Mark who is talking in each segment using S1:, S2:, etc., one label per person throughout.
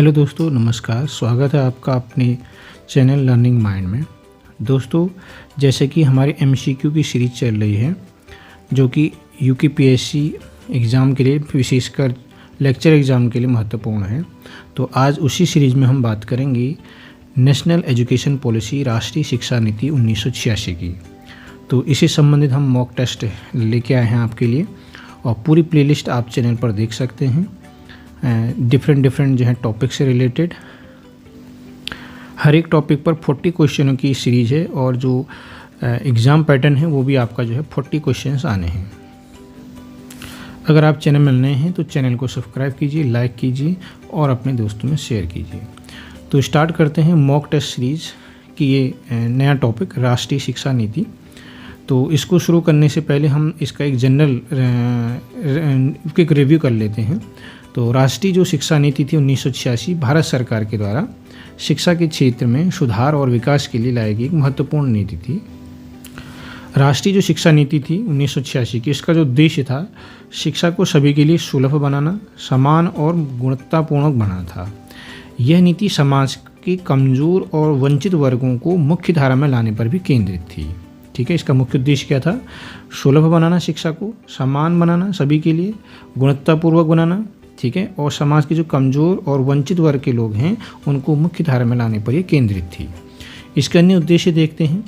S1: Hello दोस्तों, नमस्कार। स्वागत है आपका अपने चैनल लर्निंग माइंड में। दोस्तों, जैसे कि हमारी एमसीक्यू की सीरीज़ चल रही है जो कि यूपीएससी एग्ज़ाम के लिए, विशेषकर लेक्चर एग्ज़ाम के लिए महत्वपूर्ण है, तो आज उसी सीरीज़ में हम बात करेंगे नेशनल एजुकेशन पॉलिसी, राष्ट्रीय शिक्षा नीति 1986 की। तो इसी संबंधित हम मॉक टेस्ट लेके आए हैं आपके लिए, और पूरी प्लेलिस्ट आप चैनल पर देख सकते हैं। डिफरेंट जो है टॉपिक से रिलेटेड हर एक टॉपिक पर 40 क्वेश्चनों की सीरीज़ है, और जो एग्ज़ाम पैटर्न है वो भी आपका जो है 40 क्वेश्चंस आने हैं। अगर आप चैनल में नए हैं तो चैनल को सब्सक्राइब कीजिए, लाइक कीजिए और अपने दोस्तों में शेयर कीजिए। तो स्टार्ट करते हैं मॉक टेस्ट सीरीज़ की ये नया टॉपिक राष्ट्रीय शिक्षा नीति। तो इसको शुरू करने से पहले हम इसका एक जनरल क्विक रिव्यू कर लेते हैं। तो राष्ट्रीय जो शिक्षा नीति थी 1986 भारत सरकार के द्वारा शिक्षा के क्षेत्र में सुधार और विकास के लिए लाई गई एक महत्वपूर्ण नीति थी। राष्ट्रीय जो शिक्षा नीति थी 1986 की, इसका जो उद्देश्य था शिक्षा को सभी के लिए सुलभ बनाना, समान और गुणवत्तापूर्ण बनाना था। यह नीति समाज के कमज़ोर और वंचित वर्गों को मुख्य धारा में लाने पर भी केंद्रित थी। ठीक है, इसका मुख्य उद्देश्य क्या था? सुलभ बनाना, शिक्षा को समान बनाना सभी के लिए, गुणवत्तापूर्वक बनाना, ठीक है, और समाज के जो कमज़ोर और वंचित वर्ग के लोग हैं उनको मुख्य धारा में लाने पर ये केंद्रित थी। इसके अन्य उद्देश्य देखते हैं,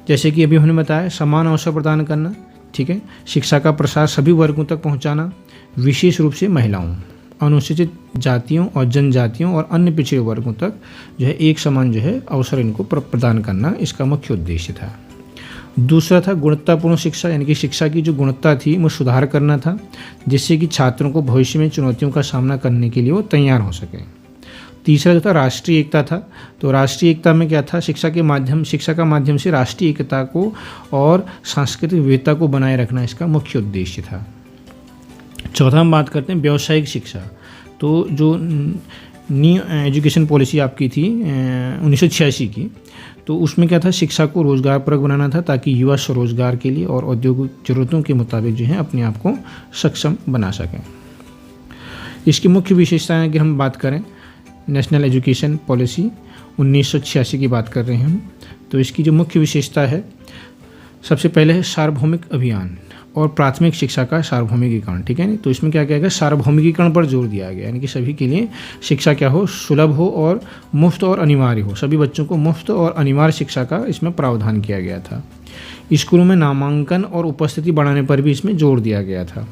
S1: जैसे कि अभी हमने बताया, समान अवसर प्रदान करना, ठीक है, शिक्षा का प्रसार सभी वर्गों तक पहुंचाना, विशेष रूप से महिलाओं, अनुसूचित जातियों और जनजातियों और अन्य पिछड़े वर्गों तक जो है एक समान जो है अवसर इनको प्रदान करना, इसका मुख्य उद्देश्य था। दूसरा था गुणवत्तापूर्ण शिक्षा, यानी कि शिक्षा की जो गुणवत्ता थी वो सुधार करना था, जिससे कि छात्रों को भविष्य में चुनौतियों का सामना करने के लिए वो तैयार हो सके। तीसरा जो था राष्ट्रीय एकता था। तो राष्ट्रीय एकता में क्या था? शिक्षा का माध्यम से राष्ट्रीय एकता को और सांस्कृतिक विविधता को बनाए रखना इसका मुख्य उद्देश्य था। चौथा हम बात करते हैं व्यावसायिक शिक्षा। तो जो न्यू एजुकेशन पॉलिसी आपकी थी 1986 की, तो उसमें क्या था? शिक्षा को रोजगारपरक बनाना था ताकि युवा स्वरोजगार के लिए और औद्योगिक जरूरतों के मुताबिक जो है अपने आप को सक्षम बना सकें। इसकी मुख्य विशेषताएं की हम बात करें, नेशनल एजुकेशन पॉलिसी 1986 की बात कर रहे हैं हम, तो इसकी जो मुख्य विशेषता है, सबसे पहले है सार्वभौमिक अभियान और प्राथमिक शिक्षा का सार्वभौमिकीकरण। ठीक है, तो इसमें क्या किया गया? सार्वभौमिकीकरण पर जोर दिया गया, यानी कि सभी के लिए शिक्षा क्या हो? सुलभ हो और मुफ्त और अनिवार्य हो। सभी बच्चों को मुफ्त और अनिवार्य शिक्षा का इसमें प्रावधान किया गया था। स्कूलों में नामांकन और उपस्थिति बढ़ाने पर भी इसमें जोर दिया गया था।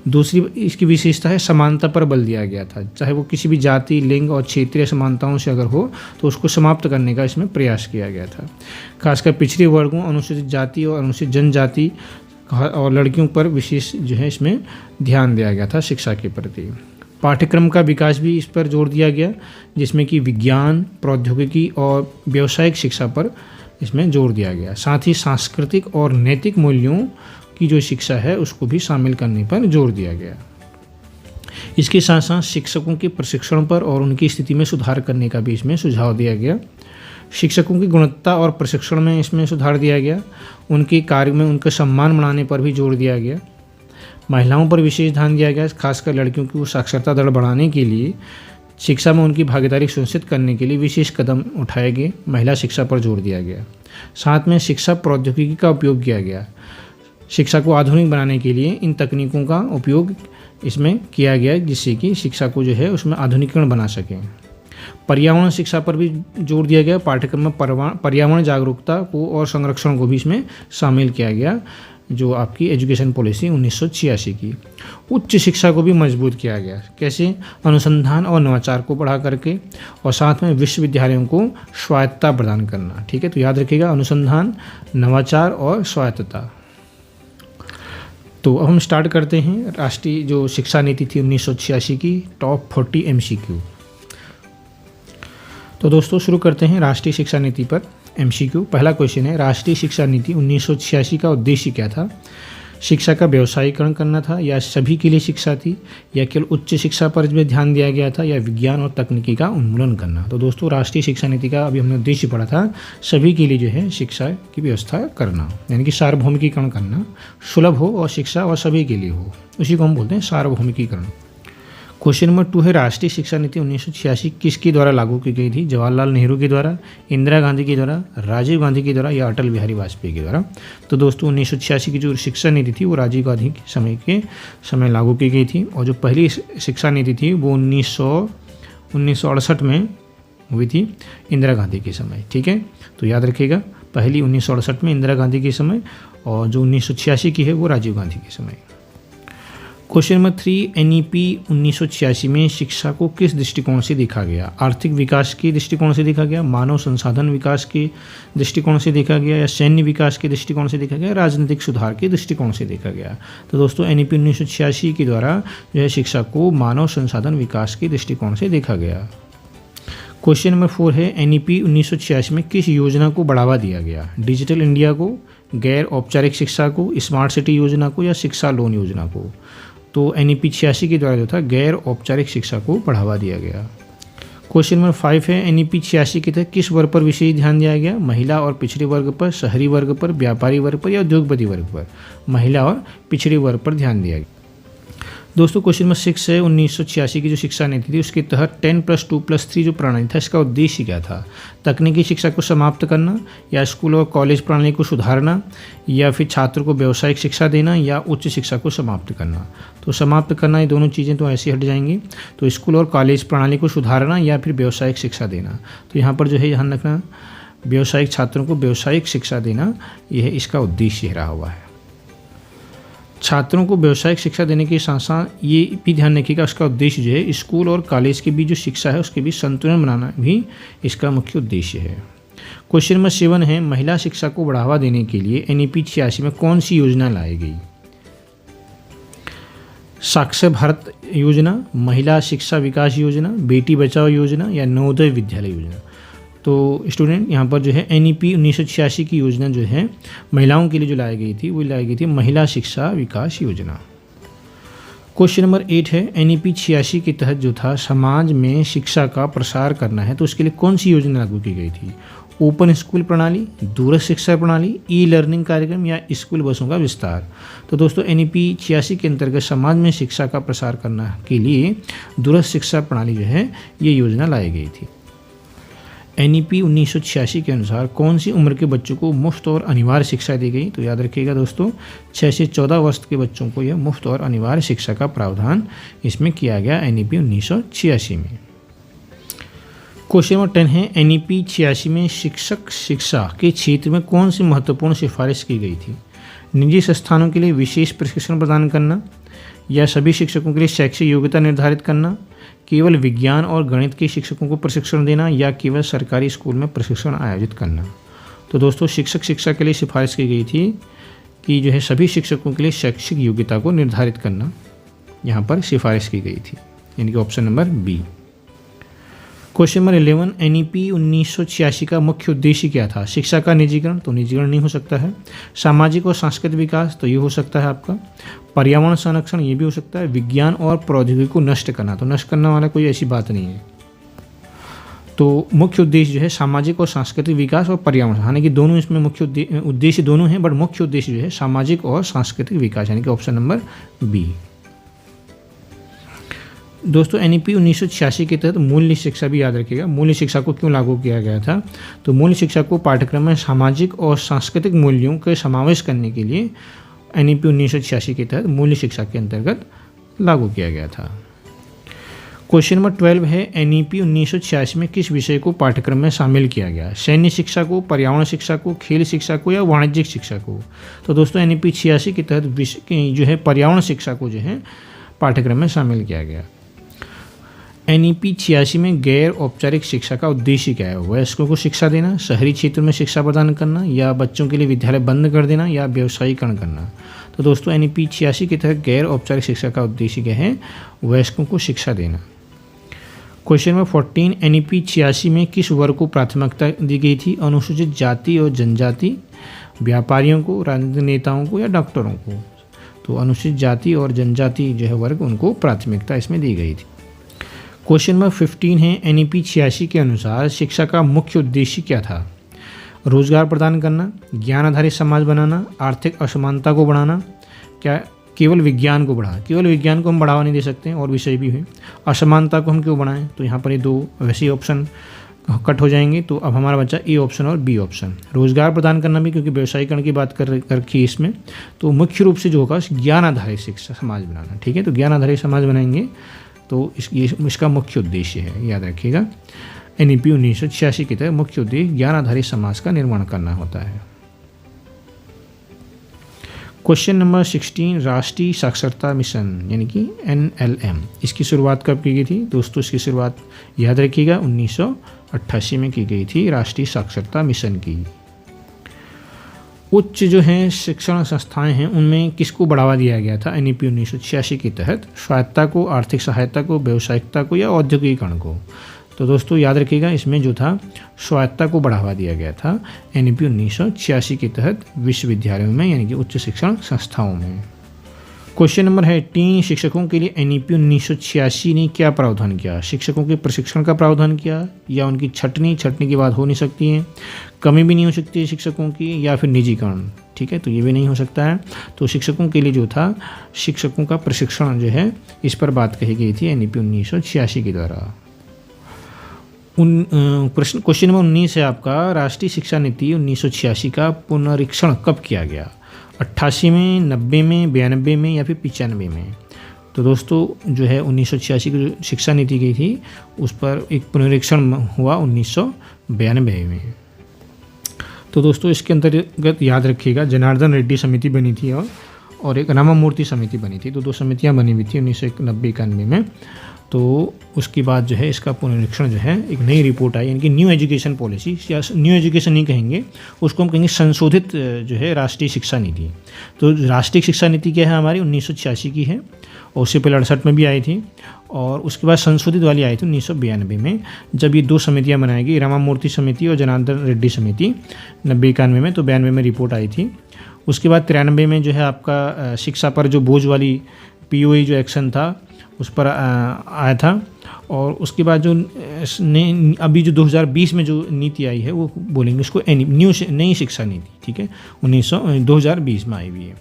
S1: दूसरी इसकी विशेषता है समानता पर बल दिया गया था, चाहे वो किसी भी जाति, लिंग और क्षेत्रीय समानताओं से अगर हो तो उसको समाप्त करने का इसमें प्रयास किया गया था। खासकर पिछड़े वर्गों, अनुसूचित जाति और अनुसूचित जनजाति और लड़कियों पर विशेष जो है इसमें ध्यान दिया गया था शिक्षा के प्रति। पाठ्यक्रम का विकास भी इस पर जोर दिया गया, जिसमें कि विज्ञान, प्रौद्योगिकी और व्यावसायिक शिक्षा पर इसमें जोर दिया गया। साथ ही सांस्कृतिक और नैतिक मूल्यों की जो शिक्षा है उसको भी शामिल करने पर जोर दिया गया। इसके साथ साथ शिक्षकों के प्रशिक्षण पर और उनकी स्थिति में सुधार करने का भी इसमें सुझाव दिया गया। शिक्षकों की गुणवत्ता और प्रशिक्षण में इसमें सुधार दिया गया। उनके कार्य में उनका सम्मान बढ़ाने पर भी जोर दिया गया। महिलाओं पर विशेष ध्यान दिया गया, खासकर लड़कियों की साक्षरता दर बढ़ाने के लिए शिक्षा में उनकी भागीदारी सुनिश्चित करने के लिए विशेष कदम उठाए गए। महिला शिक्षा पर जोर दिया गया। साथ में शिक्षा प्रौद्योगिकी का उपयोग किया गया। शिक्षा को आधुनिक बनाने के लिए इन तकनीकों का उपयोग इसमें किया गया, जिससे कि शिक्षा को जो है उसमें आधुनिकीकरण बना सकें। पर्यावरण शिक्षा पर भी जोर दिया गया। पाठ्यक्रम में पर्यावरण जागरूकता को और संरक्षण को भी इसमें शामिल किया गया, जो आपकी एजुकेशन पॉलिसी 1986 की। उच्च शिक्षा को भी मजबूत किया गया। कैसे? अनुसंधान और नवाचार को बढ़ा करके, और साथ में विश्वविद्यालयों को स्वायत्तता प्रदान करना। ठीक है, तो याद रखिएगा, अनुसंधान, नवाचार और स्वायत्तता। तो अब हम स्टार्ट करते हैं राष्ट्रीय जो शिक्षा नीति थी 1986 की, टॉप 40 MCQ। तो दोस्तों शुरू करते हैं राष्ट्रीय शिक्षा नीति पर MCQ। पहला क्वेश्चन है, राष्ट्रीय शिक्षा नीति 1986 का उद्देश्य क्या था? शिक्षा का व्यवसायीकरण करना था, या सभी के लिए शिक्षा थी, या केवल उच्च शिक्षा पर भी ध्यान दिया गया था, या विज्ञान और तकनीकी का उन्मूलन करना? तो दोस्तों राष्ट्रीय शिक्षा नीति का अभी हमने उद्देश्य पढ़ा था, सभी के लिए जो है शिक्षा की व्यवस्था करना, यानी कि सार्वभौमिकीकरण करना, सुलभ हो और शिक्षा और सभी के लिए हो, उसी को हम बोलते हैं सार्वभौमिकीकरण। क्वेश्चन नंबर 2 है राष्ट्रीय शिक्षा नीति 1986 किसके द्वारा लागू की गई थी? जवाहरलाल नेहरू के द्वारा, इंदिरा गांधी के द्वारा, राजीव गांधी के द्वारा या अटल बिहारी वाजपेयी के द्वारा? तो दोस्तों 1986 की जो शिक्षा नीति थी वो राजीव गांधी के समय लागू की गई थी, और जो पहली शिक्षा नीति थी वो 1968 में हुई थी इंदिरा गांधी के समय। ठीक है, तो याद रखिएगा, पहली 1968 में इंदिरा गांधी के समय, और जो 1986 की है वो राजीव गांधी के समय। क्वेश्चन नंबर 3, NEP 1986 में शिक्षा को किस दृष्टिकोण से देखा गया? आर्थिक विकास के दृष्टिकोण से देखा गया, मानव संसाधन विकास के दृष्टिकोण से देखा गया, या सैन्य विकास के दृष्टिकोण से देखा गया, राजनीतिक सुधार के दृष्टिकोण से देखा गया? तो दोस्तों NEP 1986 के द्वारा जो है शिक्षा को मानव संसाधन विकास के दृष्टिकोण से देखा गया। क्वेश्चन नंबर 4 है NEP 1986 में किस योजना को बढ़ावा दिया गया? डिजिटल इंडिया को, गैर औपचारिक शिक्षा को, स्मार्ट सिटी योजना को, या शिक्षा लोन योजना को? तो NEP 86 के द्वारा जो था गैर औपचारिक शिक्षा को बढ़ावा दिया गया। क्वेश्चन नंबर 5 है NEP 86 के तहत किस वर्ग पर विशेष ध्यान दिया गया? महिला और पिछड़े वर्ग पर, शहरी वर्ग पर, व्यापारी वर्ग पर, या उद्योगपति वर्ग पर? महिला और पिछड़े वर्ग पर ध्यान दिया गया। दोस्तों क्वेश्चन नंबर 6 है 1986 की जो शिक्षा नीति थी उसके तहत 10+2+3 जो प्रणाली था इसका उद्देश्य क्या था? तकनीकी शिक्षा को समाप्त करना, या स्कूल और कॉलेज प्रणाली को सुधारना, या फिर छात्रों को व्यावसायिक शिक्षा देना, या उच्च शिक्षा को समाप्त करना? तो समाप्त करना, ये दोनों चीज़ें तो ऐसे हट जाएंगी। तो स्कूल और कॉलेज प्रणाली को सुधारना या फिर व्यावसायिक शिक्षा देना। तो यहाँ पर जो है ध्यान रखना, व्यावसायिक छात्रों को व्यावसायिक शिक्षा देना, यह इसका उद्देश्य रहा हुआ है। छात्रों को व्यावसायिक शिक्षा देने के साथ साथ ये भी ध्यान रखिएगा उसका उद्देश्य जो है स्कूल और कॉलेज के बीच जो शिक्षा है उसके बीच संतुलन बनाना भी इसका मुख्य उद्देश्य है। क्वेश्चन नंबर 7 है महिला शिक्षा को बढ़ावा देने के लिए NEP 86 में कौन सी योजना लाई गई? साक्षर भारत योजना, महिला शिक्षा विकास योजना, बेटी बचाओ योजना, या नवोदय विद्यालय योजना? तो स्टूडेंट यहाँ पर जो है NEP 1986 की योजना जो है महिलाओं के लिए जो लाई गई थी वो लाई गई थी महिला शिक्षा विकास योजना। क्वेश्चन नंबर 8 है NEP 86 के तहत जो था समाज में शिक्षा का प्रसार करना है तो उसके लिए कौन सी योजना लागू की गई थी? ओपन स्कूल प्रणाली, दूरस्थ शिक्षा प्रणाली, ई लर्निंग कार्यक्रम, या स्कूल बसों का विस्तार? तो दोस्तों NEP 86 के अंतर्गत समाज में शिक्षा का प्रसार करने के लिए दूरस्थ शिक्षा प्रणाली जो है ये योजना लाई गई थी। NEP 1986 के अनुसार कौन सी उम्र के बच्चों को मुफ्त और अनिवार्य शिक्षा दी गई? तो याद रखिएगा दोस्तों 6 से 14 वर्ष के बच्चों को यह मुफ्त और अनिवार्य शिक्षा का प्रावधान इसमें किया गया NEP 1986 में। क्वेश्चन नंबर 10 है NEP 86 में शिक्षक शिक्षा के क्षेत्र में कौन सी महत्वपूर्ण सिफारिश की गई थी? निजी संस्थानों के लिए विशेष प्रशिक्षण प्रदान करना, या सभी शिक्षकों के लिए शैक्षिक योग्यता निर्धारित करना, केवल विज्ञान और गणित के शिक्षकों को प्रशिक्षण देना, या केवल सरकारी स्कूल में प्रशिक्षण आयोजित करना? तो दोस्तों शिक्षक शिक्षा के लिए सिफारिश की गई थी कि जो है सभी शिक्षकों के लिए शैक्षिक योग्यता को निर्धारित करना यहाँ पर सिफारिश की गई थी, यानी कि option number B. Question number 11 NEP 1986 का मुख्य उद्देश्य क्या था? शिक्षा का निजीकरण, तो निजीकरण नहीं हो सकता है। सामाजिक और सांस्कृतिक विकास, तो ये हो सकता है आपका। पर्यावरण संरक्षण, ये भी हो सकता है। विज्ञान और प्रौद्योगिकी को नष्ट करना, तो नष्ट करने वाला कोई ऐसी बात नहीं है। तो मुख्य उद्देश्य जो है सामाजिक और सांस्कृतिक विकास और पर्यावरण, हालांकि दोनों इसमें मुख्य उद्देश्य दोनों हैं, बट मुख्य उद्देश्य जो है सामाजिक और सांस्कृतिक विकास, यानी कि ऑप्शन नंबर बी। दोस्तों NEP 1986 के तहत मूल्य शिक्षा भी याद रखिएगा। मूल्य शिक्षा को क्यों लागू किया गया था? तो मूल्य शिक्षा को पाठ्यक्रम में सामाजिक और सांस्कृतिक मूल्यों के समावेश करने के लिए NEP 1986 के तहत मूल्य शिक्षा के अंतर्गत लागू किया गया था। क्वेश्चन नंबर 12 है NEP 1986 में किस विषय को पाठ्यक्रम में शामिल किया गया? सैन्य शिक्षा को, पर्यावरण शिक्षा को, खेल शिक्षा को, या वाणिज्यिक शिक्षा को? तो दोस्तों NEP 86 के तहत जो है पर्यावरण शिक्षा को जो है पाठ्यक्रम में शामिल किया गया। NEP 86 में गैर औपचारिक शिक्षा का उद्देश्य क्या है? वयस्कों को शिक्षा देना, शहरी क्षेत्र में शिक्षा प्रदान करना, या बच्चों के लिए विद्यालय बंद कर देना, या व्यवसायीकरण करना? तो दोस्तों NEP 86 के तहत गैर औपचारिक शिक्षा का उद्देश्य क्या है? वयस्कों को शिक्षा देना। क्वेश्चन नंबर 14 NEP 86 में किस वर्ग को प्राथमिकता दी गई थी? अनुसूचित जाति और जनजाति, व्यापारियों को, राजनीतिक नेताओं को, या डॉक्टरों को? तो अनुसूचित जाति और जनजाति जो है वर्ग उनको प्राथमिकता इसमें दी गई थी। क्वेश्चन नंबर 15 है NEP 86 के अनुसार शिक्षा का मुख्य उद्देश्य क्या था? रोजगार प्रदान करना, ज्ञान आधारित समाज बनाना, आर्थिक असमानता को बढ़ाना, क्या केवल विज्ञान को बढ़ा, केवल विज्ञान को हम बढ़ावा नहीं दे सकते हैं, और विषय भी हैं। असमानता को हम क्यों बढ़ाएं, तो यहाँ पर ये 2 वैसे ही ऑप्शन कट हो जाएंगे। तो अब हमारा बचा ए ऑप्शन और बी ऑप्शन। रोजगार प्रदान करना भी, क्योंकि व्यवसायीकरण की बात कर रखी है इसमें, तो मुख्य रूप से जो होगा ज्ञान आधारित शिक्षा समाज बनाना। ठीक है, तो ज्ञान आधारित समाज बनाएंगे तो इसका मुख्य उद्देश्य है, याद रखिएगा। NEP 1986 के तहत मुख्य उद्देश्य ज्ञान आधारित समाज का निर्माण करना होता है। क्वेश्चन नंबर 16, राष्ट्रीय साक्षरता मिशन यानी कि NLM, इसकी शुरुआत कब की गई थी दोस्तों? इसकी शुरुआत याद रखिएगा 1988 में की गई थी, राष्ट्रीय साक्षरता मिशन की। उच्च जो हैं शिक्षण संस्थाएं हैं उनमें किसको बढ़ावा दिया गया था NEP 1986 के तहत? स्वायत्तता को, आर्थिक सहायता को, व्यावसायिकता को या औद्योगिकीकरण को? तो दोस्तों याद रखिएगा इसमें जो था स्वायत्तता को बढ़ावा दिया गया था NEP 1986 के तहत विश्वविद्यालयों में यानी कि उच्च शिक्षण संस्थाओं में। क्वेश्चन नंबर 18, शिक्षकों के लिए NEP 1986 ने क्या प्रावधान किया? शिक्षकों के प्रशिक्षण का प्रावधान किया, या उनकी छटनी की बात हो नहीं सकती है, कमी भी नहीं हो सकती है शिक्षकों की, या फिर निजीकरण? ठीक है, तो ये भी नहीं हो सकता है। तो शिक्षकों के लिए जो था शिक्षकों का प्रशिक्षण जो है इस पर बात कही गई थी NEP 1986 के द्वारा। क्वेश्चन नंबर 19 है आपका, राष्ट्रीय शिक्षा नीति 1986 का पुनरीक्षण कब किया गया? 88 में, 90 में, 92 में या फिर 95 में? तो दोस्तों जो है 1986 की जो शिक्षा नीति गई थी उस पर एक पुनरीक्षण हुआ 1992 में। तो दोस्तों इसके अंतर्गत याद रखिएगा जनार्दन रेड्डी समिति बनी थी और एक रामामूर्ति समिति बनी थी। तो 2 समितियां बनी हुई थी 1990-91 में। तो उसके बाद जो है इसका पुनरीक्षण जो है एक नई रिपोर्ट आई, यानी कि न्यू एजुकेशन पॉलिसी, या न्यू एजुकेशन नहीं कहेंगे उसको, हम कहेंगे संशोधित जो है राष्ट्रीय शिक्षा नीति। तो राष्ट्रीय शिक्षा नीति क्या है हमारी 1986 की है, और उससे पहले 68 में भी आई थी, और उसके बाद संशोधित वाली आई थी 1992 में, जब ये 2 समितियाँ बनाई गई, रामामूर्ति समिति और जनार्दन रेड्डी समिति 90-91 में। तो 92 में रिपोर्ट आई थी। उसके बाद 93 में जो है आपका शिक्षा पर जो बोझ वाली POE जो एक्शन था उस पर आया था, और उसके बाद जो अभी जो 2020 में जो नीति आई है वो बोलेंगे उसको नई शिक्षा नीति। ठीक है, 2020 में आई हुई है।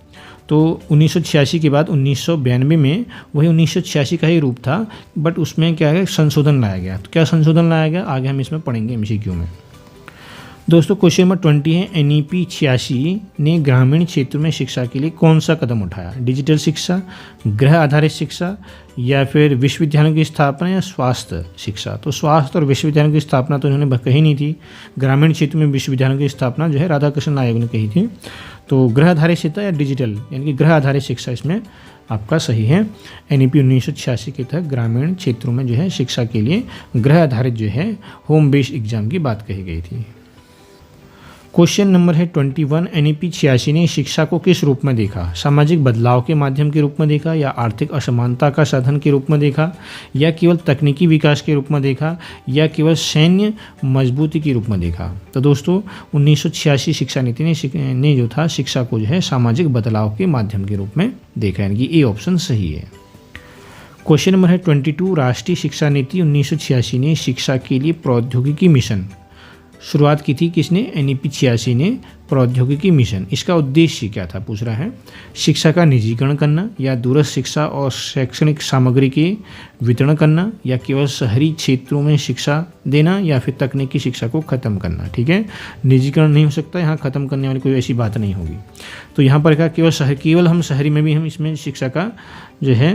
S1: तो 1986 के बाद 1992 में वही 1986 का ही रूप था, बट उसमें क्या है संशोधन लाया गया। तो क्या संशोधन लाया गया आगे हम इसमें पढ़ेंगे MCQ में। दोस्तों क्वेश्चन नंबर 20 है, NEP 86 ने ग्रामीण क्षेत्र में शिक्षा के लिए कौन सा कदम उठाया? डिजिटल शिक्षा, गृह आधारित शिक्षा, या फिर विश्वविद्यालयों की स्थापना, या स्वास्थ्य शिक्षा? तो स्वास्थ्य और विश्वविद्यालयों की स्थापना तो इन्होंने कही नहीं थी। ग्रामीण क्षेत्र में विश्वविद्यालयों की स्थापना जो है राधाकृष्णन आयोग ने कही थी। तो गृह आधारित शिक्षा या डिजिटल यानी कि गृह आधारित शिक्षा इसमें आपका सही है। NEP 1986 के तहत ग्रामीण क्षेत्रों में जो है शिक्षा के लिए गृह आधारित जो है होम बेस्ड एग्जाम की बात कही गई थी। क्वेश्चन नंबर है 21, NEP 86 ने शिक्षा को किस रूप में देखा? सामाजिक बदलाव के माध्यम के रूप में देखा, या आर्थिक असमानता का साधन के रूप में देखा, या केवल तकनीकी विकास के रूप में देखा, या केवल सैन्य मजबूती के रूप में देखा? तो दोस्तों 1986 शिक्षा नीति ने जो था शिक्षा को जो है सामाजिक बदलाव के माध्यम के रूप में देखा, यानी कि ए ऑप्शन सही है। क्वेश्चन नंबर है 22, राष्ट्रीय शिक्षा नीति 1986 ने शिक्षा के लिए प्रौद्योगिकी मिशन शुरुआत की थी। किसने? NEP 86 ने प्रौद्योगिकी मिशन। इसका उद्देश्य क्या था पूछ रहा है? शिक्षा का निजीकरण करना, या दूरस्थ शिक्षा और शैक्षणिक सामग्री के वितरण करना, या केवल शहरी क्षेत्रों में शिक्षा देना, या फिर तकनीकी शिक्षा को ख़त्म करना। ठीक है, निजीकरण नहीं हो सकता, यहाँ ख़त्म करने वाली कोई ऐसी बात नहीं होगी। तो यहाँ पर क्या केवल हम शहरी में भी हम इसमें शिक्षा का जो है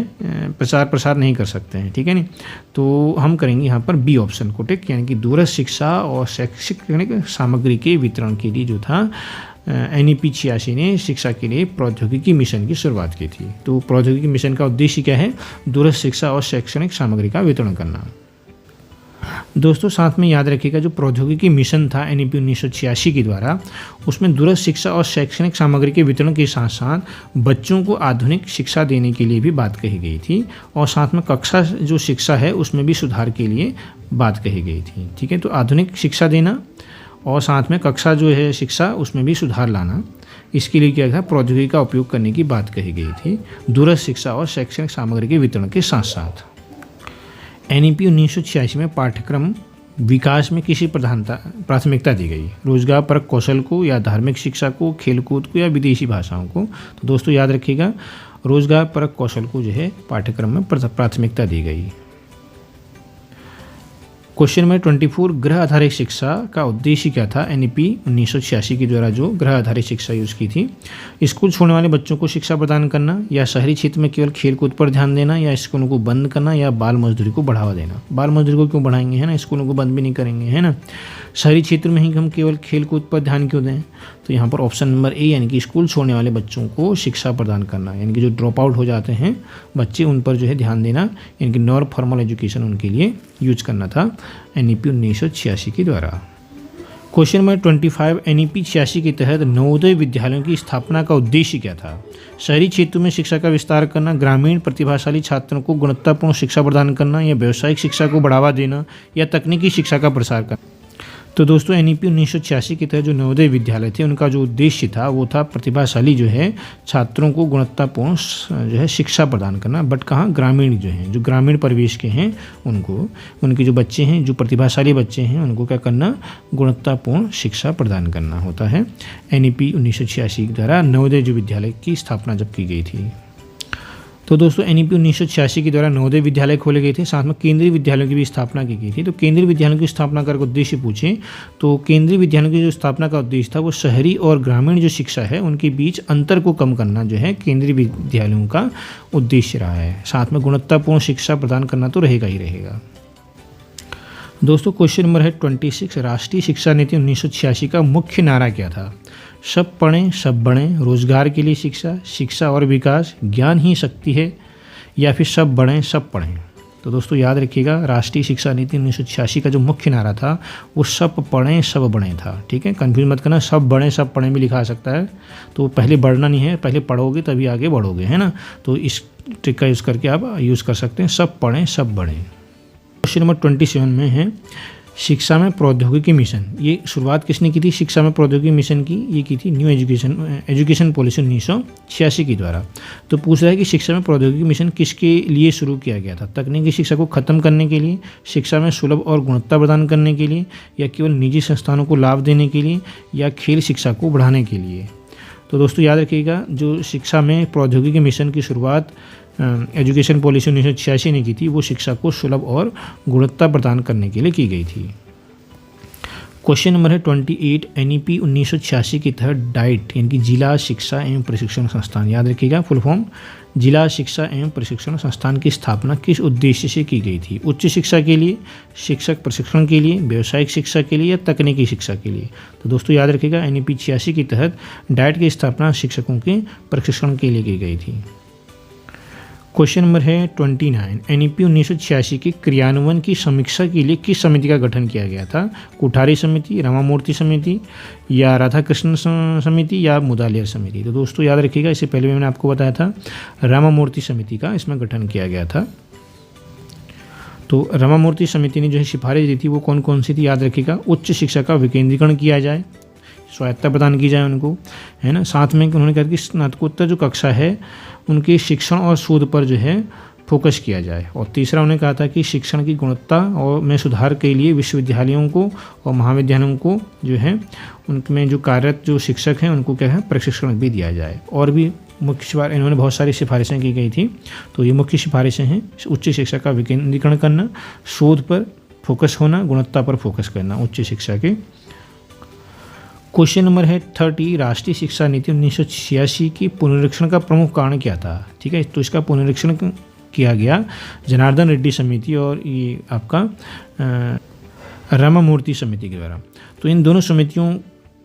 S1: प्रसार नहीं कर सकते हैं। ठीक है नहीं, तो हम करेंगे यहाँ पर बी ऑप्शन को टिक, यानी कि दूरस्थ शिक्षा और शैक्षिक सामग्री के वितरण के लिए जो था NEP 86 ने शिक्षा के लिए प्रौद्योगिकी मिशन की शुरुआत की थी। तो प्रौद्योगिकी मिशन का उद्देश्य क्या है? दूरस्थ शिक्षा और शैक्षणिक सामग्री का वितरण करना। दोस्तों साथ में याद रखिएगा जो प्रौद्योगिकी मिशन था NEP 1986 के द्वारा, उसमें दूरस्थ शिक्षा और शैक्षणिक सामग्री के वितरण के साथ साथ बच्चों को आधुनिक शिक्षा देने के लिए भी बात कही गई थी, और साथ में कक्षा जो शिक्षा है उसमें भी सुधार के लिए बात कही गई थी। ठीक है, तो आधुनिक शिक्षा देना और साथ में कक्षा जो है शिक्षा उसमें भी सुधार लाना, इसके लिए क्या था? प्रौद्योगिकी का उपयोग करने की बात कही गई थी दूरस्थ शिक्षा और शैक्षणिक सामग्री के वितरण के साथ साथ। NEP 1986 में पाठ्यक्रम विकास में किसी प्राथमिकता दी गई? रोजगार परक कौशल को, या धार्मिक शिक्षा को, खेलकूद को, या विदेशी भाषाओं को? तो दोस्तों याद रखिएगा रोजगार परक कौशल को जो है पाठ्यक्रम में प्राथमिकता दी गई। क्वेश्चन नंबर 24, ग्रह आधारित शिक्षा का उद्देश्य क्या था? एनईपी 1986 के द्वारा जो ग्रह आधारित शिक्षा यूज की थी, स्कूल छोड़ने वाले बच्चों को शिक्षा प्रदान करना, या शहरी क्षेत्र में केवल खेल कूद पर ध्यान देना, या स्कूलों को बंद करना, या बाल मजदूरी को बढ़ावा देना। बाल मजदूरी को क्यों बढ़ाएंगे, है ना, स्कूलों को बंद भी नहीं करेंगे, है ना। शहरी क्षेत्र में ही हम केवल खेल कूद पर ध्यान क्यों दें? तो यहाँ पर ऑप्शन नंबर ए यानी कि स्कूल छोड़ने वाले बच्चों को शिक्षा प्रदान करना, यानी कि जो ड्रॉप आउट हो जाते हैं बच्चे उन पर जो है ध्यान देना, यानी कि नॉन फॉर्मल एजुकेशन उनके लिए यूज करना था एनईपी 1986 के द्वारा। क्वेश्चन नंबर 25, एनईपी 86 के तहत नवोदय विद्यालयों की स्थापना का उद्देश्य क्या था? शहरी क्षेत्रों में शिक्षा का विस्तार करना, ग्रामीण प्रतिभाशाली छात्रों को गुणवत्तापूर्ण शिक्षा प्रदान करना, या व्यावसायिक शिक्षा को बढ़ावा देना, या तकनीकी शिक्षा का प्रसार करना। तो दोस्तों एनईपी 1986 के तहत जो नवोदय विद्यालय थे उनका जो उद्देश्य था वो था प्रतिभाशाली जो है छात्रों को गुणवत्तापूर्ण जो है शिक्षा प्रदान करना। बट कहाँ? ग्रामीण जो हैं, जो ग्रामीण परिवेश के हैं उनको, उनके जो बच्चे हैं, जो प्रतिभाशाली बच्चे हैं, उनको क्या करना? गुणवत्तापूर्ण शिक्षा प्रदान करना होता है। एनईपी 1986 के द्वारा नवोदय जो विद्यालय की स्थापना जब की गई थी। तो दोस्तों एनईपी 1986 के द्वारा नवोदय विद्यालय खोले गए थे, साथ में केंद्रीय विद्यालयों की भी स्थापना की गई थी। तो केंद्रीय विद्यालयों की स्थापना का उद्देश्य पूछें तो केंद्रीय विद्यालयों की जो स्थापना का उद्देश्य था वो शहरी और ग्रामीण जो शिक्षा है उनके बीच अंतर को कम करना जो है केंद्रीय विद्यालयों का उद्देश्य रहा है। साथ में गुणवत्तापूर्ण शिक्षा प्रदान करना तो रहेगा ही रहेगा। दोस्तों क्वेश्चन नंबर है 26, राष्ट्रीय शिक्षा नीति 1986 का मुख्य नारा क्या था? सब पढ़ें सब बढ़ें, रोजगार के लिए शिक्षा, शिक्षा और विकास, ज्ञान ही शक्ति है, या फिर सब बढ़ें सब पढ़ें। तो दोस्तों याद रखिएगा, राष्ट्रीय शिक्षा नीति 1986 का जो मुख्य नारा था वो सब पढ़ें सब बढ़ें था। ठीक है, कंफ्यूज मत करना, सब बढ़ें सब पढ़ें भी लिखा आ सकता है। तो पहले बढ़ना नहीं है, पहले पढ़ोगे तभी आगे बढ़ोगे, है ना। तो इस ट्रिक का यूज़ करके आप यूज़ कर सकते हैं, सब पढ़ें सब बढ़ें। क्वेश्चन नंबर 27 में है शिक्षा में प्रौद्योगिकी मिशन। ये शुरुआत किसने की थी शिक्षा में प्रौद्योगिकी मिशन की? ये की थी न्यू एजुकेशन पॉलिसी 1986 के द्वारा। तो पूछ रहा है कि शिक्षा में प्रौद्योगिकी मिशन किसके लिए शुरू किया गया था? तकनीकी शिक्षा को खत्म करने के लिए, शिक्षा में सुलभ और गुणवत्ता प्रदान करने के लिए, या केवल निजी संस्थानों को लाभ देने के लिए, या खेल शिक्षा को बढ़ाने के लिए। तो दोस्तों याद रखिएगा, जो शिक्षा में प्रौद्योगिकी मिशन की शुरुआत एजुकेशन पॉलिसी 1986 ने की थी वो शिक्षा को सुलभ और गुणवत्ता प्रदान करने के लिए की गई थी। क्वेश्चन नंबर है 28, एनईपी 1986 के तहत डाइट यानी कि जिला शिक्षा एवं प्रशिक्षण संस्थान, याद रखिएगा फुल फॉर्म, जिला शिक्षा एवं प्रशिक्षण संस्थान की स्थापना किस उद्देश्य से की गई थी? उच्च शिक्षा के लिए, शिक्षक प्रशिक्षण के लिए, व्यावसायिक शिक्षा के लिए, या तकनीकी शिक्षा के लिए? तो दोस्तों याद रखिएगा, एनईपी 86 के तहत डाइट की स्थापना शिक्षकों के प्रशिक्षण के लिए की गई थी। क्वेश्चन नंबर है 29, एनईपी 1986 के क्रियान्वयन की समीक्षा के लिए किस समिति का गठन किया गया था? कुठारी समिति, रामामूर्ति समिति, या राधाकृष्ण समिति, या मुदालियर समिति? तो दोस्तों याद रखिएगा, इससे पहले भी मैंने आपको बताया था रामामूर्ति समिति का इसमें गठन किया गया था। तो रामामूर्ति समिति ने जो है सिफारिश दी थी वो कौन कौन सी थी? याद रखिएगा, उच्च शिक्षा का विकेंद्रीकरण किया जाए, स्वायत्तता प्रदान की जाए उनको, है ना। साथ में उन्होंने कहा कि स्नातकोत्तर जो कक्षा है उनके शिक्षण और शोध पर जो है फोकस किया जाए। और तीसरा उन्होंने कहा था कि शिक्षण की गुणवत्ता और में सुधार के लिए विश्वविद्यालयों को और महाविद्यालयों को जो है उनमें जो कार्यरत जो शिक्षक हैं उनको क्या है प्रशिक्षण भी दिया जाए। और भी मुख्य इन्होंने बहुत सारी सिफारिशें की गई थी। तो ये मुख्य सिफारिशें हैं, उच्च शिक्षा का विकेंद्रीकरण करना, शोध पर फोकस होना, गुणवत्ता पर फोकस करना उच्च शिक्षा के। क्वेश्चन नंबर है 30, राष्ट्रीय शिक्षा नीति 1986 की पुनरीक्षण का प्रमुख कारण क्या था? ठीक है, तो इसका पुनरीक्षण किया गया जनार्दन रेड्डी समिति और ये आपका रामामूर्ति समिति के द्वारा। तो इन दोनों समितियों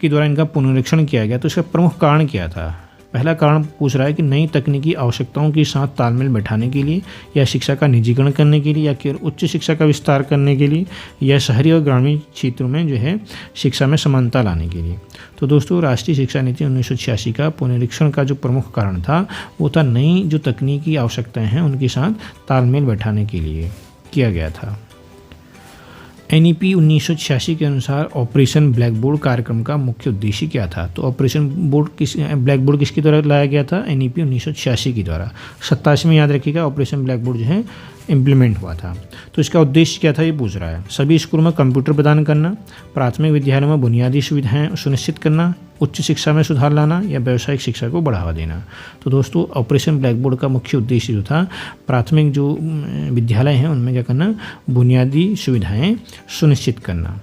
S1: के द्वारा इनका पुनरीक्षण किया गया। तो इसका प्रमुख कारण क्या था? पहला कारण पूछ रहा है कि नई तकनीकी आवश्यकताओं के साथ तालमेल बैठाने के लिए, या शिक्षा का निजीकरण करने के लिए, या केवल उच्च शिक्षा का विस्तार करने के लिए, या शहरी और ग्रामीण क्षेत्रों में जो है शिक्षा में समानता लाने के लिए। तो दोस्तों राष्ट्रीय शिक्षा नीति 1986 का पुनरीक्षण का जो प्रमुख कारण था वो था नई जो तकनीकी आवश्यकताएं हैं उनके साथ तालमेल बैठाने के लिए किया गया था। एनईपी 1986 के अनुसार ऑपरेशन ब्लैक बोर्ड कार्यक्रम का मुख्य उद्देश्य क्या था? तो ऑपरेशन ब्लैक बोर्ड किसके द्वारा लाया गया था? एनईपी 1986 के द्वारा। 87 में याद रखिएगा ऑपरेशन ब्लैक बोर्ड जो है इम्प्लीमेंट हुआ था। तो इसका उद्देश्य क्या था ये पूछ रहा है। सभी स्कूलों में कंप्यूटर प्रदान करना, प्राथमिक विद्यालयों में बुनियादी सुविधाएं सुनिश्चित करना, उच्च शिक्षा में सुधार लाना या व्यावसायिक शिक्षा को बढ़ावा देना। तो दोस्तों ऑपरेशन ब्लैक बोर्ड का मुख्य उद्देश्य जो था, प्राथमिक जो विद्यालय हैं उनमें क्या करना, बुनियादी सुविधाएं सुनिश्चित करना।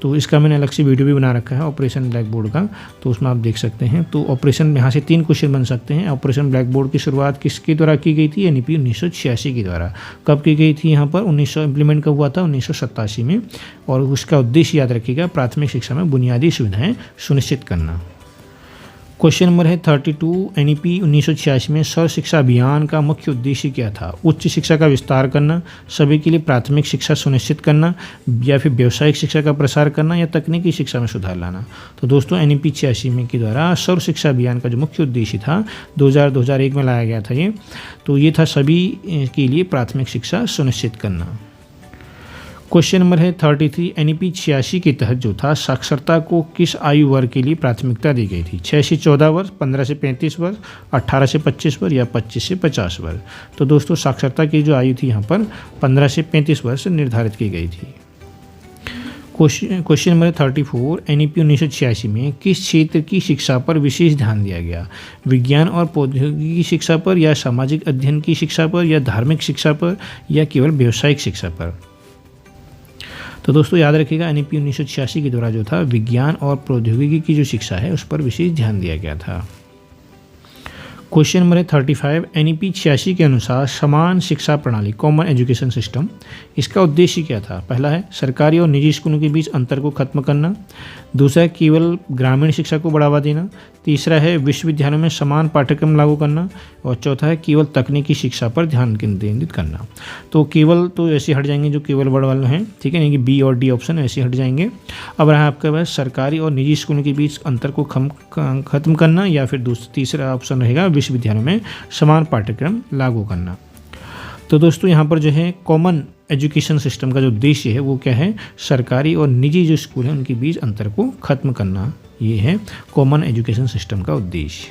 S1: तो इसका मैंने अलग से वीडियो भी बना रखा है ऑपरेशन ब्लैक बोर्ड का, तो उसमें आप देख सकते हैं। तो ऑपरेशन यहाँ से 3 क्वेश्चन बन सकते हैं। ऑपरेशन ब्लैक बोर्ड की शुरुआत किसके द्वारा की गई थी, NEP 1986 के द्वारा। कब की गई थी यहाँ पर, 1900 इम्प्लीमेंट कब हुआ था, 1987 में। और उसका उद्देश्य याद रखिएगा, प्राथमिक शिक्षा में बुनियादी सुविधाएँ सुनिश्चित करना। क्वेश्चन नंबर है 32, NEP 1986 में सर्व शिक्षा अभियान का मुख्य उद्देश्य क्या था। उच्च शिक्षा का विस्तार करना, सभी के लिए प्राथमिक शिक्षा सुनिश्चित करना, या फिर व्यावसायिक शिक्षा का प्रसार करना, या तकनीकी शिक्षा में सुधार लाना। तो दोस्तों NEP 86 में के द्वारा सर्व शिक्षा अभियान का जो मुख्य उद्देश्य था 2001 में लाया गया था ये, तो ये था सभी के लिए प्राथमिक शिक्षा सुनिश्चित करना। क्वेश्चन नंबर है 33, NEP 86 के तहत जो था साक्षरता को किस आयु वर्ग के लिए प्राथमिकता दी गई थी। 6 से 14 वर्ष, 15 से 35 वर्ष, 18 से 25 वर्ष या 25 से 50 वर्ष। तो दोस्तों साक्षरता की जो आयु थी यहाँ पर 15 से 35 वर्ष निर्धारित की गई थी। क्वेश्चन नंबर 34, NEP 1986 में किस क्षेत्र की शिक्षा पर विशेष ध्यान दिया गया। विज्ञान और प्रौद्योगिकी शिक्षा पर, या सामाजिक अध्ययन की शिक्षा पर, या धार्मिक शिक्षा पर, या केवल व्यावसायिक शिक्षा पर। तो दोस्तों याद रखिएगा NEP 1986 के द्वारा जो था विज्ञान और प्रौद्योगिकी की जो शिक्षा है उस पर विशेष ध्यान दिया गया था। क्वेश्चन नंबर 35, NEP 86 के अनुसार समान शिक्षा प्रणाली, कॉमन एजुकेशन सिस्टम, इसका उद्देश्य क्या था। पहला है सरकारी और निजी स्कूलों के बीच अंतर को खत्म करना। दूसरा है केवल ग्रामीण शिक्षा को बढ़ावा देना। तीसरा है विश्वविद्यालयों में समान पाठ्यक्रम लागू करना। और चौथा है केवल तकनीकी शिक्षा पर ध्यान केंद्रित करना। तो केवल तो ऐसे हट जाएंगे जो केवल वर्ड वाले हैं, ठीक है, यानी कि B और D ऑप्शन ऐसे हट जाएंगे। अब रहा आपके पास सरकारी और निजी स्कूलों के बीच अंतर को खत्म करना, या फिर तीसरा ऑप्शन रहेगा विश्वविद्यालयों में समान पाठ्यक्रम लागू करना। तो दोस्तों यहाँ पर जो है कॉमन एजुकेशन सिस्टम का जो उद्देश्य है वो क्या है, सरकारी और निजी जो स्कूल हैं उनके बीच अंतर को खत्म करना। ये है कॉमन एजुकेशन सिस्टम का उद्देश्य।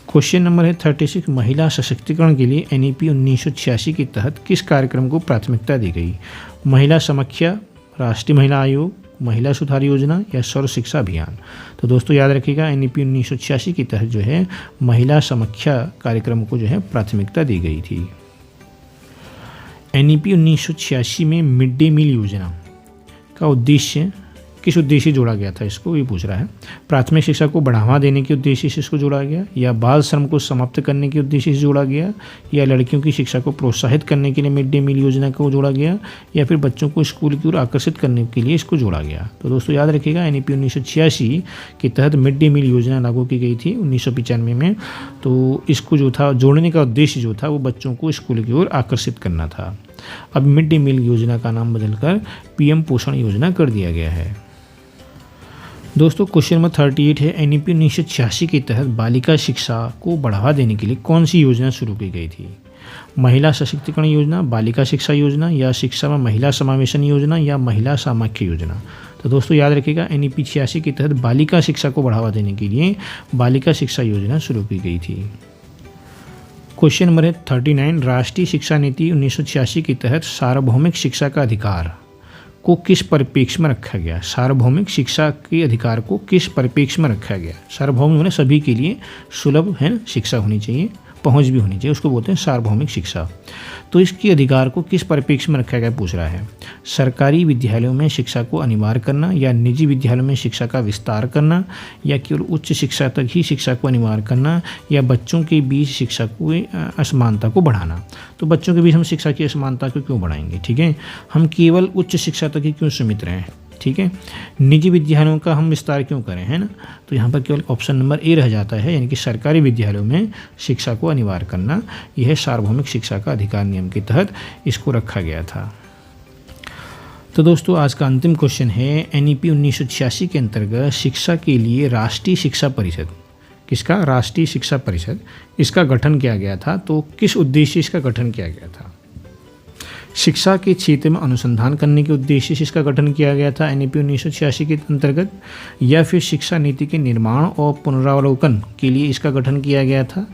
S1: क्वेश्चन नंबर है 36, महिला सशक्तिकरण के लिए NEP 1986 के तहत किस कार्यक्रम को प्राथमिकता दी गई। महिला समीक्षा, राष्ट्रीय महिला आयोग, महिला सुधार योजना, या सर्व शिक्षा अभियान। तो दोस्तों याद रखिएगा NEP 1986 के तहत जो है महिला समीक्षा कार्यक्रम को जो है प्राथमिकता दी गई थी। NEP 1986 में मिड डे मील योजना का उद्देश्य, किस उद्देश्य जोड़ा गया था इसको, ये पूछ रहा है। प्राथमिक शिक्षा को बढ़ावा देने के उद्देश्य से इसको जोड़ा गया, या बाल श्रम को समाप्त करने के उद्देश्य से जोड़ा गया, या लड़कियों की शिक्षा को प्रोत्साहित करने के लिए मिड डे मील योजना को जोड़ा गया, या फिर बच्चों को स्कूल की ओर आकर्षित करने के लिए इसको जोड़ा गया। तो दोस्तों याद रखिएगा NEP 1986 के तहत मिड डे मील योजना लागू की गई थी 1995 में। तो इसको जो था जोड़ने का उद्देश्य जो था वो बच्चों को स्कूल की ओर आकर्षित करना था। अब मिड डे मील योजना का नाम बदलकर PM पोषण योजना कर दिया गया है। दोस्तों क्वेश्चन नंबर 38 है NEP 1986 के तहत बालिका शिक्षा को बढ़ावा देने के लिए कौन सी योजना शुरू की गई थी। महिला सशक्तिकरण योजना, बालिका शिक्षा योजना, या शिक्षा में महिला समावेशन योजना, या महिला सामाख्य योजना। तो दोस्तों याद रखिएगा NEP 86 के तहत बालिका शिक्षा को बढ़ावा देने के लिए बालिका शिक्षा योजना शुरू की गई थी। क्वेश्चन नंबर है 39, राष्ट्रीय शिक्षा नीति 1986 के तहत सार्वभौमिक शिक्षा का अधिकार को किस परिप्रेक्ष्य में रखा गया। सार्वभौमिक शिक्षा के अधिकार को किस परिप्रेक्ष्य में रखा गया। सार्वभौमिक होने सभी के लिए सुलभ है शिक्षा होनी चाहिए, पहुंच भी होनी चाहिए, उसको बोलते हैं सार्वभौमिक शिक्षा। तो इसके अधिकार को किस परिप्रेक्ष्य में रखा गया पूछ रहा है। सरकारी विद्यालयों में शिक्षा को अनिवार्य करना, या निजी विद्यालयों में शिक्षा का विस्तार करना, या केवल उच्च शिक्षा तक ही शिक्षा को अनिवार्य करना, या बच्चों के बीच शिक्षा को असमानता को बढ़ाना। तो बच्चों के बीच हम शिक्षा की असमानता को क्यों बढ़ाएंगे, ठीक है, हम केवल उच्च शिक्षा तक ही क्यों सीमित रहें, ठीक है, निजी विद्यालयों का हम विस्तार क्यों करें, है ना। तो यहाँ पर केवल ऑप्शन नंबर A रह जाता है, यानी कि सरकारी विद्यालयों में शिक्षा को अनिवार्य करना। यह सार्वभौमिक शिक्षा का अधिकार नियम के तहत इसको रखा गया था। तो दोस्तों आज का अंतिम क्वेश्चन है NEP 1986 के अंतर्गत शिक्षा के लिए राष्ट्रीय शिक्षा परिषद, किसका, राष्ट्रीय शिक्षा परिषद, इसका गठन किया गया था। तो किस उद्देश्य इसका गठन किया गया था। शिक्षा के क्षेत्र में अनुसंधान करने के उद्देश्य से इसका गठन किया गया था NEP 1986 के अंतर्गत, या फिर शिक्षा नीति के निर्माण और पुनरावलोकन के लिए इसका गठन किया गया था,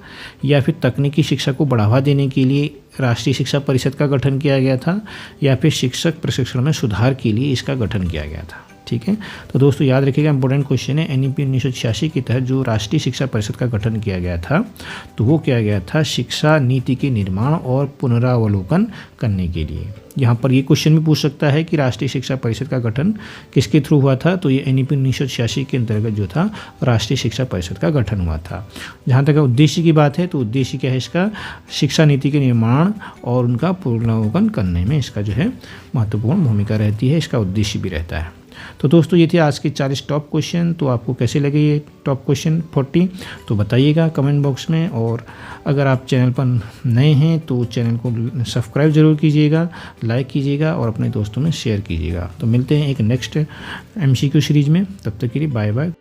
S1: या फिर तकनीकी शिक्षा को बढ़ावा देने के लिए राष्ट्रीय शिक्षा परिषद का गठन किया गया था, या फिर शिक्षक प्रशिक्षण में सुधार के लिए इसका गठन किया गया था। ठीक है, तो दोस्तों याद रखिएगा, इंपॉर्टेंट क्वेश्चन है। NEP 1986 के तहत जो राष्ट्रीय शिक्षा परिषद का गठन किया गया था, तो वो किया गया था शिक्षा नीति के निर्माण और पुनरावलोकन करने के लिए। यहाँ पर ये क्वेश्चन भी पूछ सकता है कि राष्ट्रीय शिक्षा परिषद का गठन किसके थ्रू हुआ था, तो ये NEP 1986 के अंतर्गत जो था राष्ट्रीय शिक्षा परिषद का गठन हुआ था। जहाँ तक उद्देश्य की बात है, तो उद्देश्य क्या है इसका, शिक्षा नीति के निर्माण और उनका पुनरावलोकन करने में इसका जो है महत्वपूर्ण भूमिका रहती है, इसका उद्देश्य भी रहता है। तो दोस्तों ये थे आज के 40 टॉप क्वेश्चन। तो आपको कैसे लगे ये टॉप क्वेश्चन 40, तो बताइएगा कमेंट बॉक्स में। और अगर आप चैनल पर नए हैं तो चैनल को सब्सक्राइब ज़रूर कीजिएगा, लाइक कीजिएगा और अपने दोस्तों में शेयर कीजिएगा। तो मिलते हैं एक नेक्स्ट MCQ सीरीज़ में, तब तक के लिए बाय बाय।